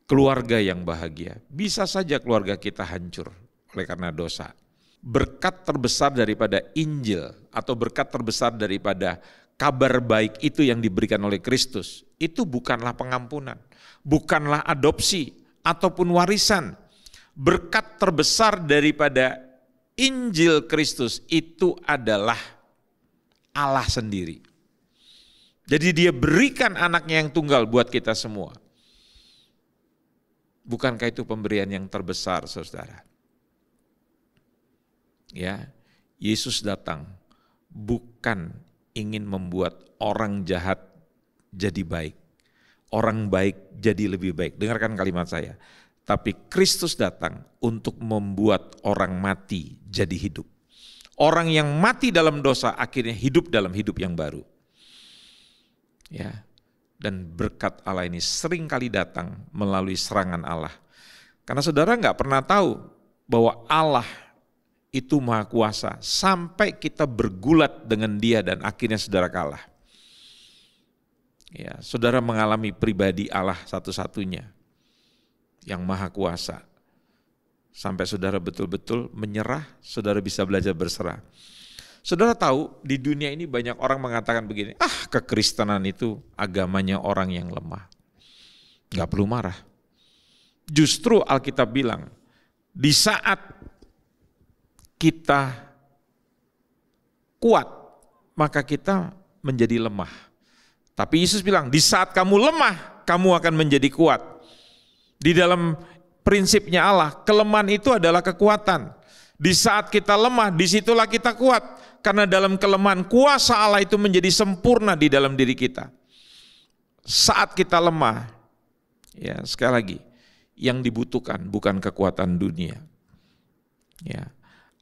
Keluarga yang bahagia. Bisa saja keluarga kita hancur oleh karena dosa. Berkat terbesar daripada Injil atau berkat terbesar daripada kabar baik itu yang diberikan oleh Kristus, itu bukanlah pengampunan, bukanlah adopsi ataupun warisan. Berkat terbesar daripada Injil Kristus itu adalah Allah sendiri. Jadi dia berikan anaknya yang tunggal buat kita semua. Bukankah itu pemberian yang terbesar, saudara? Ya, Yesus datang bukan ingin membuat orang jahat jadi baik, orang baik jadi lebih baik. Dengarkan kalimat saya. Tapi Kristus datang untuk membuat orang mati jadi hidup. Orang yang mati dalam dosa akhirnya hidup dalam hidup yang baru. Ya. Dan berkat Allah ini sering kali datang melalui serangan Allah. Karena saudara nggak pernah tahu bahwa Allah itu maha kuasa sampai kita bergulat dengan dia dan akhirnya saudara kalah. Ya, saudara mengalami pribadi Allah satu-satunya yang maha kuasa. Sampai saudara betul-betul menyerah, saudara bisa belajar berserah. Saudara tahu di dunia ini banyak orang mengatakan begini, kekristenan itu agamanya orang yang lemah. Gak perlu marah. Justru Alkitab bilang, di saat kita kuat, maka kita menjadi lemah. Tapi Yesus bilang, di saat kamu lemah, kamu akan menjadi kuat. Di dalam prinsipnya Allah, kelemahan itu adalah kekuatan. Di saat kita lemah, disitulah kita kuat. Karena dalam kelemahan, kuasa Allah itu menjadi sempurna di dalam diri kita. Saat kita lemah, ya sekali lagi, yang dibutuhkan bukan kekuatan dunia. Ya.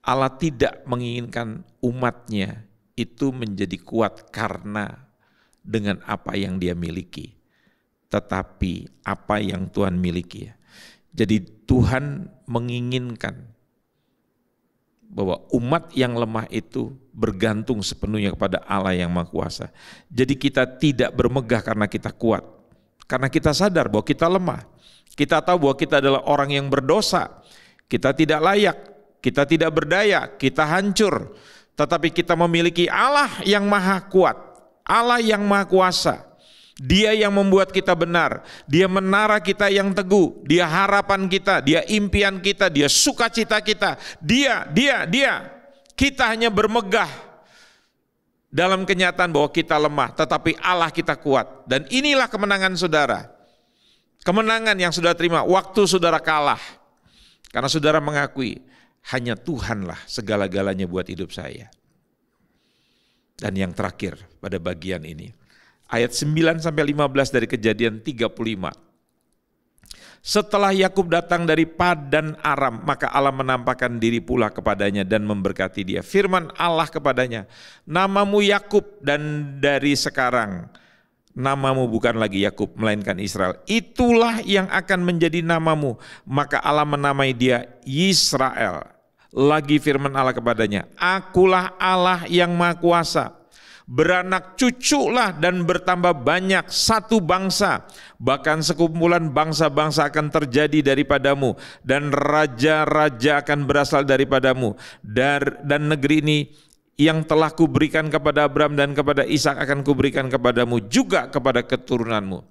Allah tidak menginginkan umatnya itu menjadi kuat karena dengan apa yang dia miliki. tetapi apa yang Tuhan miliki. Jadi Tuhan menginginkan bahwa umat yang lemah itu bergantung sepenuhnya kepada Allah yang Maha Kuasa. Jadi kita tidak bermegah karena kita kuat, karena kita sadar bahwa kita lemah. Kita tahu bahwa kita adalah orang yang berdosa, kita tidak layak, kita tidak berdaya, kita hancur. Tetapi kita memiliki Allah yang Maha Kuat, Allah yang Maha Kuasa. Dia yang membuat kita benar, Dia menara kita yang teguh, Dia harapan kita, Dia impian kita, Dia sukacita kita. Dia. Kita hanya bermegah dalam kenyataan bahwa kita lemah, tetapi Allah kita kuat. Dan inilah kemenangan saudara. Kemenangan yang saudara terima waktu saudara kalah. Karena saudara mengakui, hanya Tuhanlah segala-galanya buat hidup saya. Dan yang terakhir pada bagian ini, ayat 9-15 dari Kejadian 35. Setelah Yakub datang dari Padan Aram, maka Allah menampakkan diri pula kepadanya dan memberkati dia. Firman Allah kepadanya, namamu Yakub dan dari sekarang namamu bukan lagi Yakub melainkan Israel. Itulah yang akan menjadi namamu. Maka Allah menamai dia Yisrael. Lagi firman Allah kepadanya, Akulah Allah yang Maha Kuasa. Beranak cuculah dan bertambah banyak satu bangsa, bahkan sekumpulan bangsa-bangsa akan terjadi daripadamu, dan raja-raja akan berasal daripadamu, dan negeri ini yang telah kuberikan kepada Abraham dan kepada Ishak akan kuberikan kepadamu juga kepada keturunanmu.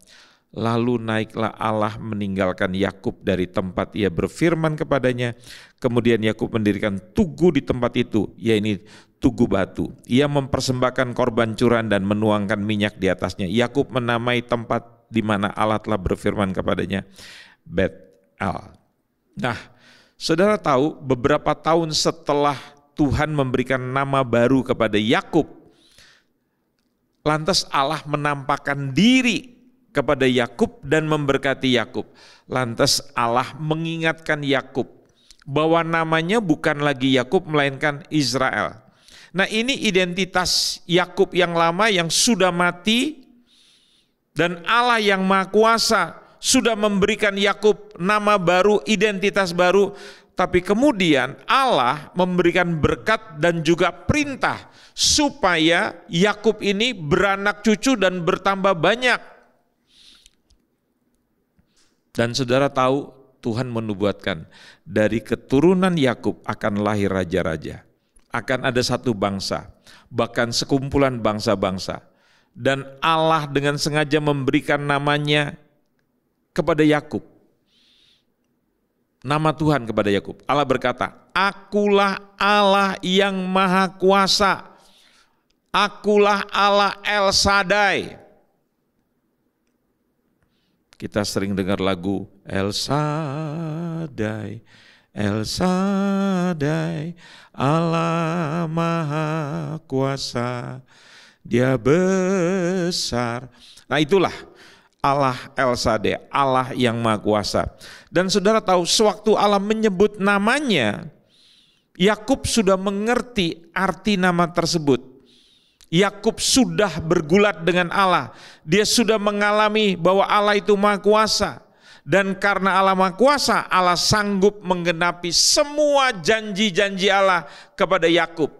Lalu naiklah Allah meninggalkan Yakub dari tempat ia berfirman kepadanya. Kemudian Yakub mendirikan tugu di tempat itu, yaitu tugu batu. Ia mempersembahkan korban curahan dan menuangkan minyak di atasnya. Yakub menamai tempat di mana Allah telah berfirman kepadanya Bet-el. Nah, saudara tahu beberapa tahun setelah Tuhan memberikan nama baru kepada Yakub, lantas Allah menampakkan diri kepada Yakub dan memberkati Yakub. Lantas Allah mengingatkan Yakub bahwa namanya bukan lagi Yakub melainkan Israel. Nah, ini identitas Yakub yang lama yang sudah mati, dan Allah yang Maha Kuasa sudah memberikan Yakub nama baru, identitas baru. Tapi kemudian Allah memberikan berkat dan juga perintah supaya Yakub ini beranak cucu dan bertambah banyak. Dan saudara tahu Tuhan menubuatkan dari keturunan Yakub akan lahir raja-raja. Akan ada satu bangsa, bahkan sekumpulan bangsa-bangsa. Dan Allah dengan sengaja memberikan namanya kepada Yakub. Nama Tuhan kepada Yakub. Allah berkata, Akulah Allah yang Maha Kuasa. Akulah Allah El Shaddai. Kita sering dengar lagu El Shaddai, El Shaddai, Allah Maha Kuasa, Dia besar. Nah, itulah Allah El Shaddai, Allah yang Maha Kuasa. Dan saudara tahu, sewaktu Allah menyebut namanya, Yakub sudah mengerti arti nama tersebut. Yakub sudah bergulat dengan Allah. Dia sudah mengalami bahwa Allah itu Maha Kuasa. Dan karena Allah Maha Kuasa, Allah sanggup menggenapi semua janji-janji Allah kepada Yakub.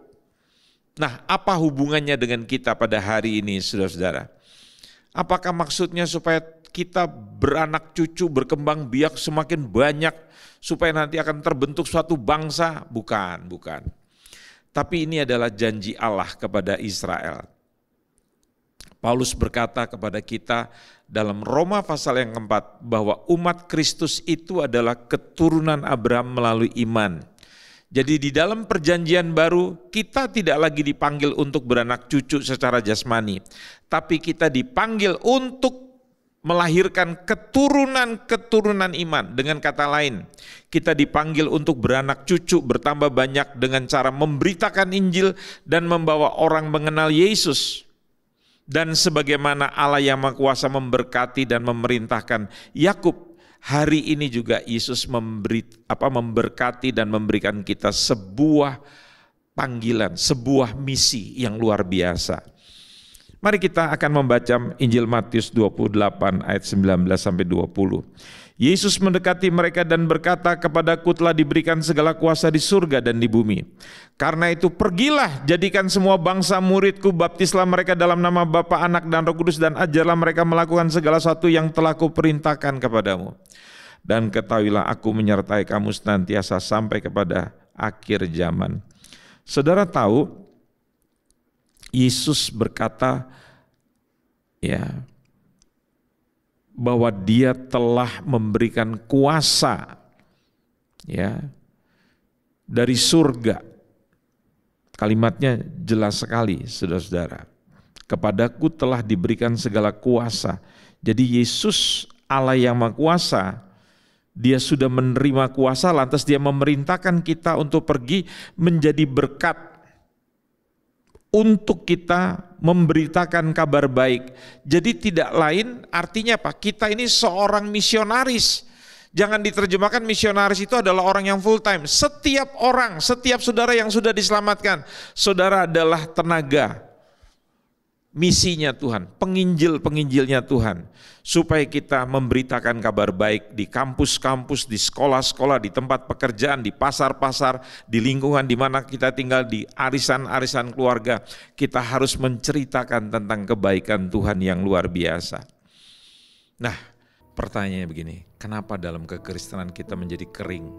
Nah, apa hubungannya dengan kita pada hari ini, saudara-saudara? Apakah maksudnya supaya kita beranak cucu, berkembang biak semakin banyak, supaya nanti akan terbentuk suatu bangsa? Bukan. Tapi ini adalah janji Allah kepada Israel. Paulus berkata kepada kita dalam Roma pasal yang keempat bahwa umat Kristus itu adalah keturunan Abraham melalui iman. Jadi di dalam perjanjian baru kita tidak lagi dipanggil untuk beranak cucu secara jasmani, tapi kita dipanggil untuk melahirkan keturunan-keturunan iman. Dengan kata lain, kita dipanggil untuk beranak cucu bertambah banyak dengan cara memberitakan Injil dan membawa orang mengenal Yesus. Dan sebagaimana Allah yang Maha Kuasa memberkati dan memerintahkan Yakub, hari ini juga Yesus memberkati dan memberikan kita sebuah panggilan, sebuah misi yang luar biasa. Mari kita akan membaca Injil Matius 28 ayat 19 sampai 20. Yesus mendekati mereka dan berkata, "Kepadaku telah diberikan segala kuasa di surga dan di bumi. Karena itu pergilah, jadikan semua bangsa muridku, baptislah mereka dalam nama Bapa, Anak, dan Roh Kudus, dan ajarlah mereka melakukan segala sesuatu yang telah kuperintahkan kepadamu. Dan ketahuilah aku menyertai kamu senantiasa sampai kepada akhir zaman." Saudara tahu, Yesus berkata bahwa dia telah memberikan kuasa dari surga. Kalimatnya jelas sekali, saudara-saudara. Kepadaku telah diberikan segala kuasa. Jadi Yesus, Allah yang Maha Kuasa, dia sudah menerima kuasa, lantas dia memerintahkan kita untuk pergi menjadi berkat, untuk kita memberitakan kabar baik. Jadi tidak lain, artinya apa? Kita ini seorang misionaris. Jangan diterjemahkan misionaris itu adalah orang yang full time. Setiap orang, setiap saudara yang sudah diselamatkan, saudara adalah tenaga misinya Tuhan, penginjilnya Tuhan, supaya kita memberitakan kabar baik di kampus-kampus, di sekolah-sekolah, di tempat pekerjaan, di pasar-pasar, di lingkungan di mana kita tinggal, di arisan-arisan keluarga. Kita harus menceritakan tentang kebaikan Tuhan yang luar biasa. Nah, pertanyaannya begini, kenapa dalam kekristenan kita menjadi kering?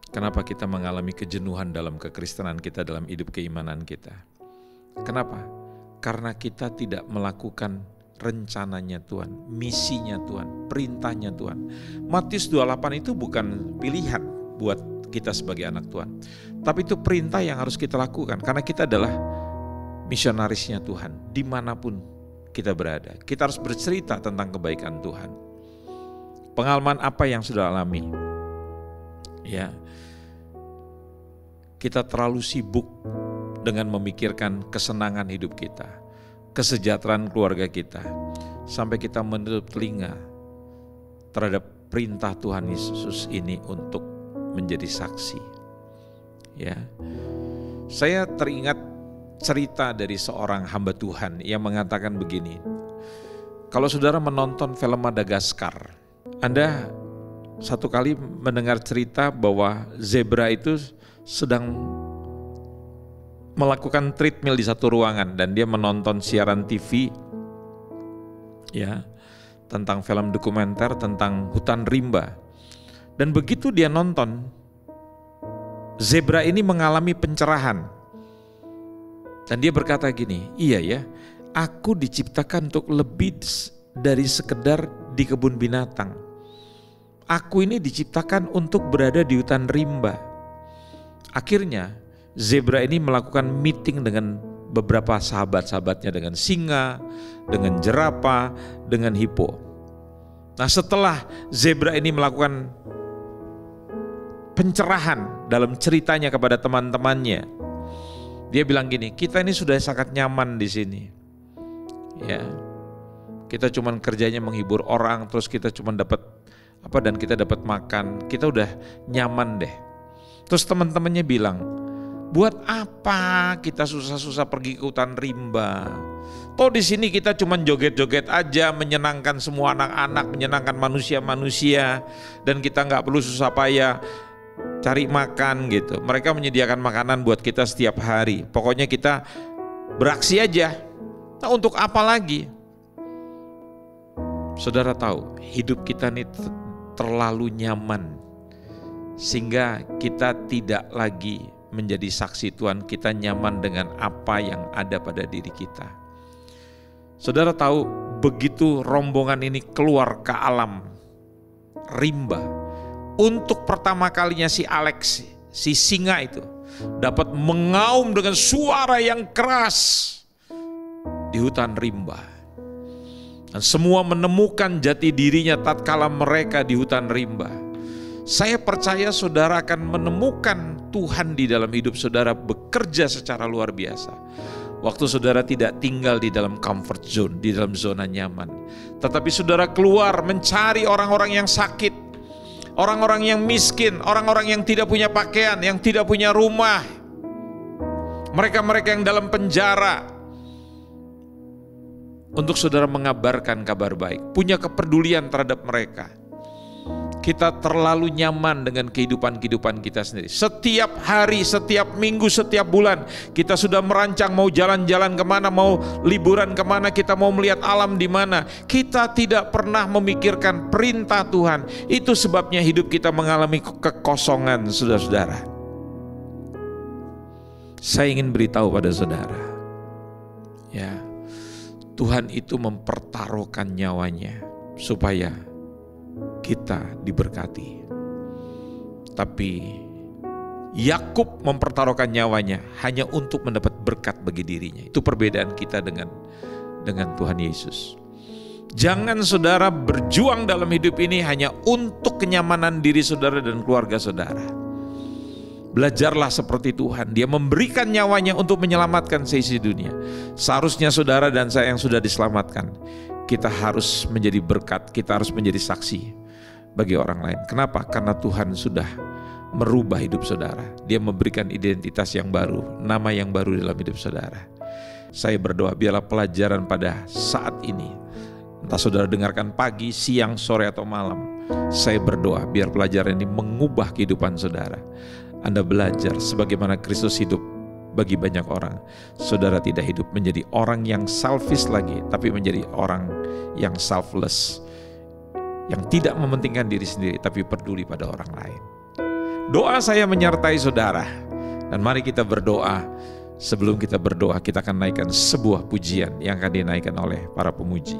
Kenapa kita mengalami kejenuhan dalam kekristenan kita, dalam hidup keimanan kita? Kenapa? Karena kita tidak melakukan rencananya Tuhan, misinya Tuhan, perintahnya Tuhan. Matius 28 itu bukan pilihan buat kita sebagai anak Tuhan, tapi itu perintah yang harus kita lakukan, karena kita adalah misionarisnya Tuhan. Dimanapun kita berada, kita harus bercerita tentang kebaikan Tuhan. Pengalaman apa yang sudah alami? Kita terlalu sibuk dengan memikirkan kesenangan hidup kita, kesejahteraan keluarga kita, sampai kita menutup telinga terhadap perintah Tuhan Yesus ini untuk menjadi saksi. Saya teringat cerita dari seorang hamba Tuhan yang mengatakan begini, kalau saudara menonton film Madagaskar, Anda satu kali mendengar cerita bahwa zebra itu sedang melakukan treadmill di satu ruangan dan dia menonton siaran TV tentang film dokumenter tentang hutan rimba. Dan begitu dia nonton, zebra ini mengalami pencerahan. Dan dia berkata gini, iya ya, aku diciptakan untuk lebih dari sekedar di kebun binatang. Aku ini diciptakan untuk berada di hutan rimba. Akhirnya zebra ini melakukan meeting dengan beberapa sahabat-sahabatnya, dengan singa, dengan jerapah, dengan hipo. Nah, setelah zebra ini melakukan pencerahan dalam ceritanya kepada teman-temannya, dia bilang gini, kita ini sudah sangat nyaman di sini. Kita cuman kerjanya menghibur orang, terus kita cuman dapat dan kita dapat makan, kita udah nyaman deh. Terus teman-temannya bilang, buat apa kita susah-susah pergi ke hutan rimba? Toh di sini kita cuman joget-joget aja, menyenangkan semua anak-anak, menyenangkan manusia-manusia, dan kita nggak perlu susah payah cari makan gitu. Mereka menyediakan makanan buat kita setiap hari. Pokoknya kita beraksi aja. Nah, untuk apa lagi? Saudara tahu, hidup kita ini terlalu nyaman sehingga kita tidak lagi menjadi saksi Tuhan. Kita nyaman dengan apa yang ada pada diri kita. Saudara tahu, begitu rombongan ini keluar ke alam rimba, untuk pertama kalinya si Alex, si singa itu dapat mengaum dengan suara yang keras di hutan rimba. Dan semua menemukan jati dirinya tatkala mereka di hutan rimba. Saya percaya saudara akan menemukan Tuhan di dalam hidup saudara bekerja secara luar biasa. Waktu saudara tidak tinggal di dalam comfort zone, di dalam zona nyaman, tetapi saudara keluar mencari orang-orang yang sakit, orang-orang yang miskin, orang-orang yang tidak punya pakaian, yang tidak punya rumah, mereka-mereka yang dalam penjara, untuk saudara mengabarkan kabar baik, punya kepedulian terhadap mereka. Kita terlalu nyaman dengan kehidupan-kehidupan kita sendiri. Setiap hari, setiap minggu, setiap bulan kita sudah merancang mau jalan-jalan kemana, mau liburan kemana, kita mau melihat alam di mana. Kita tidak pernah memikirkan perintah Tuhan. Itu sebabnya hidup kita mengalami kekosongan, saudara-saudara. Saya ingin beritahu pada saudara, ya, Tuhan itu mempertaruhkan nyawanya supaya kita diberkati. Tapi Yakub mempertaruhkan nyawanya hanya untuk mendapat berkat bagi dirinya. Itu perbedaan kita dengan Tuhan Yesus. Jangan saudara berjuang dalam hidup ini hanya untuk kenyamanan diri saudara dan keluarga saudara. Belajarlah seperti Tuhan. Dia memberikan nyawanya untuk menyelamatkan seisi dunia. Seharusnya saudara dan saya yang sudah diselamatkan, kita harus menjadi berkat, kita harus menjadi saksi bagi orang lain. Kenapa? Karena Tuhan sudah merubah hidup saudara. Dia memberikan identitas yang baru, nama yang baru dalam hidup saudara. Saya berdoa biarlah pelajaran pada saat ini, entah saudara dengarkan pagi, siang, sore atau malam, saya berdoa biar pelajaran ini mengubah kehidupan saudara. Anda belajar sebagaimana Kristus hidup bagi banyak orang. Saudara tidak hidup menjadi orang yang selfish lagi, tapi menjadi orang yang selfless, yang tidak mementingkan diri sendiri, tapi peduli pada orang lain. Doa saya menyertai saudara, dan mari kita berdoa. Sebelum kita berdoa, kita akan naikkan sebuah pujian yang akan dinaikkan oleh para pemuji.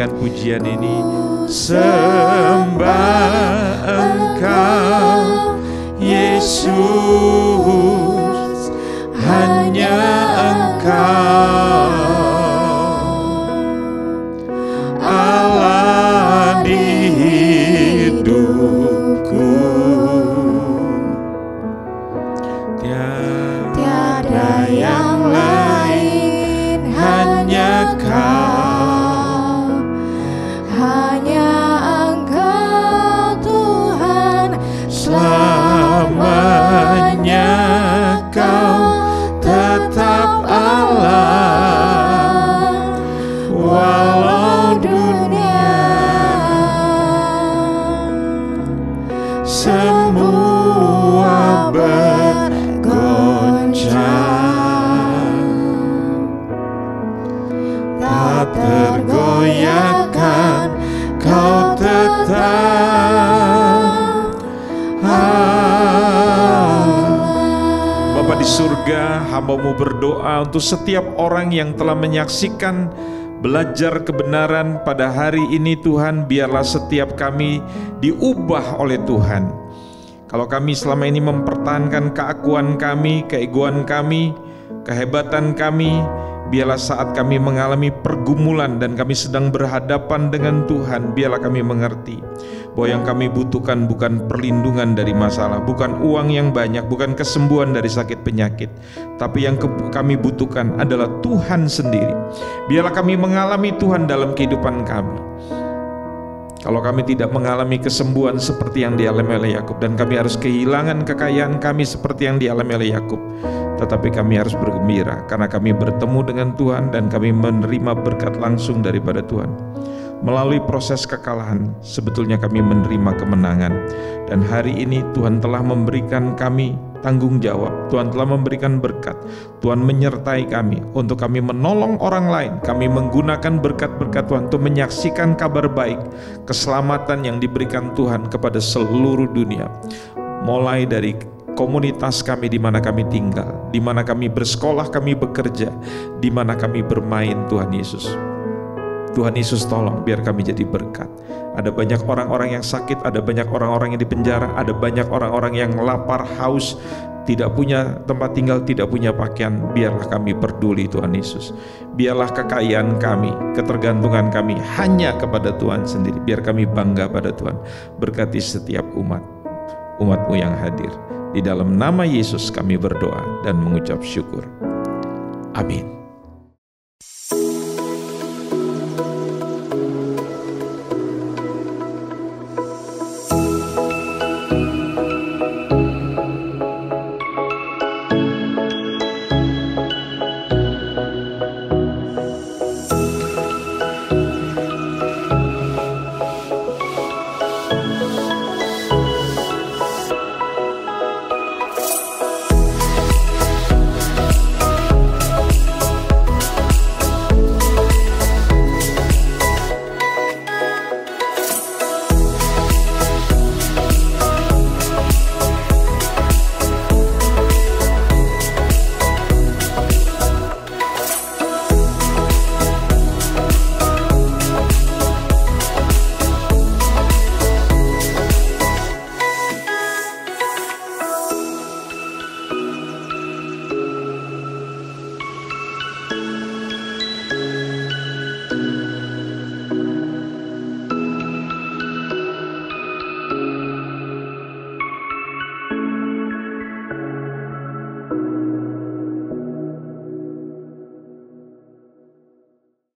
Pujian ini, sembah Engkau Yesus, hanya Engkau Allah di hidupku, tiada yang lain, hanya Kau. Selamanya Kau tetap Allah, walau dunia semua bergoncang, tak tergoyahkan Kau tetap Bapa di surga, hamba-Mu berdoa untuk setiap orang yang telah menyaksikan belajar kebenaran pada hari ini. Tuhan, biarlah setiap kami diubah oleh Tuhan. Kalau kami selama ini mempertahankan keakuan kami, keegoan kami, kehebatan kami, biarlah saat kami mengalami pergumulan dan kami sedang berhadapan dengan Tuhan, biarlah kami mengerti bahwa yang kami butuhkan bukan perlindungan dari masalah, bukan uang yang banyak, bukan kesembuhan dari sakit penyakit, tapi yang kami butuhkan adalah Tuhan sendiri. Biarlah kami mengalami Tuhan dalam kehidupan kami. Kalau kami tidak mengalami kesembuhan seperti yang dialami oleh Yakub, dan kami harus kehilangan kekayaan kami seperti yang dialami oleh Yakub, tetapi kami harus bergembira karena kami bertemu dengan Tuhan dan kami menerima berkat langsung daripada Tuhan. Melalui proses kekalahan, sebetulnya kami menerima kemenangan. Dan hari ini Tuhan telah memberikan kami tanggung jawab, Tuhan telah memberikan berkat, Tuhan menyertai kami untuk kami menolong orang lain. Kami menggunakan berkat-berkat Tuhan untuk menyaksikan kabar baik, keselamatan yang diberikan Tuhan kepada seluruh dunia. Mulai dari komunitas kami di mana kami tinggal, di mana kami bersekolah, kami bekerja, di mana kami bermain. Tuhan Yesus, Tuhan Yesus tolong biar kami jadi berkat. Ada banyak orang-orang yang sakit, ada banyak orang-orang yang di penjara, ada banyak orang-orang yang lapar, haus, tidak punya tempat tinggal, tidak punya pakaian. Biarlah kami peduli Tuhan Yesus. Biarlah kekayaan kami, ketergantungan kami hanya kepada Tuhan sendiri. Biar kami bangga pada Tuhan. Berkati setiap umat-Mu yang hadir. Di dalam nama Yesus kami berdoa dan mengucap syukur. Amin.